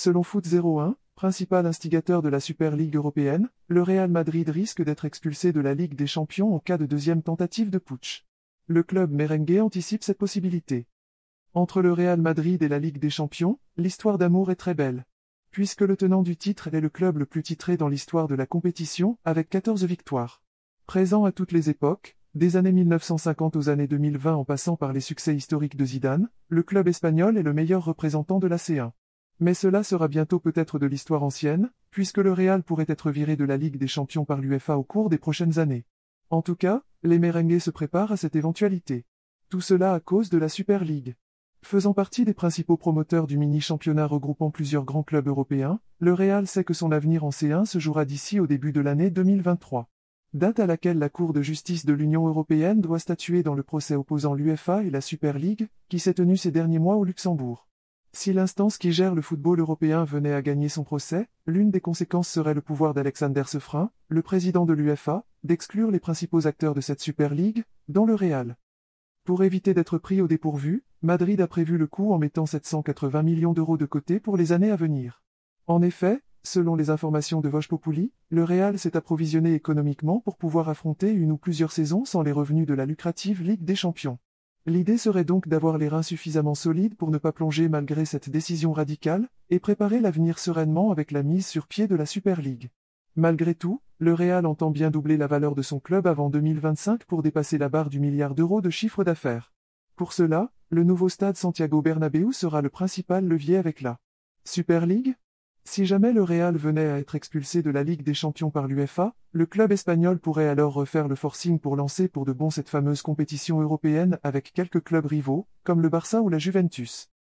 Selon Foot01, principal instigateur de la Super Ligue européenne, le Real Madrid risque d'être expulsé de la Ligue des Champions en cas de deuxième tentative de putsch. Le club merengue anticipe cette possibilité. Entre le Real Madrid et la Ligue des Champions, l'histoire d'amour est très belle. Puisque le tenant du titre est le club le plus titré dans l'histoire de la compétition, avec 14 victoires. Présent à toutes les époques, des années 1950 aux années 2020 en passant par les succès historiques de Zidane, le club espagnol est le meilleur représentant de la C1. Mais cela sera bientôt peut-être de l'histoire ancienne, puisque le Real pourrait être viré de la Ligue des Champions par l'UEFA au cours des prochaines années. En tout cas, les merengues se préparent à cette éventualité. Tout cela à cause de la Super League. Faisant partie des principaux promoteurs du mini-championnat regroupant plusieurs grands clubs européens, le Real sait que son avenir en C1 se jouera d'ici au début de l'année 2023. Date à laquelle la Cour de justice de l'Union européenne doit statuer dans le procès opposant l'UEFA et la Super League, qui s'est tenu ces derniers mois au Luxembourg. Si l'instance qui gère le football européen venait à gagner son procès, l'une des conséquences serait le pouvoir d'Alexander Sefrin, le président de l'UEFA, d'exclure les principaux acteurs de cette Super League, dont le Real. Pour éviter d'être pris au dépourvu, Madrid a prévu le coup en mettant 780 millions d'euros de côté pour les années à venir. En effet, selon les informations de Vox Populi, le Real s'est approvisionné économiquement pour pouvoir affronter une ou plusieurs saisons sans les revenus de la lucrative Ligue des Champions. L'idée serait donc d'avoir les reins suffisamment solides pour ne pas plonger malgré cette décision radicale, et préparer l'avenir sereinement avec la mise sur pied de la Super League. Malgré tout, le Real entend bien doubler la valeur de son club avant 2025 pour dépasser la barre du milliard d'euros de chiffre d'affaires. Pour cela, le nouveau stade Santiago Bernabéu sera le principal levier avec la Super League. Si jamais le Real venait à être expulsé de la Ligue des Champions par l'UEFA, le club espagnol pourrait alors refaire le forcing pour lancer pour de bon cette fameuse compétition européenne avec quelques clubs rivaux, comme le Barça ou la Juventus.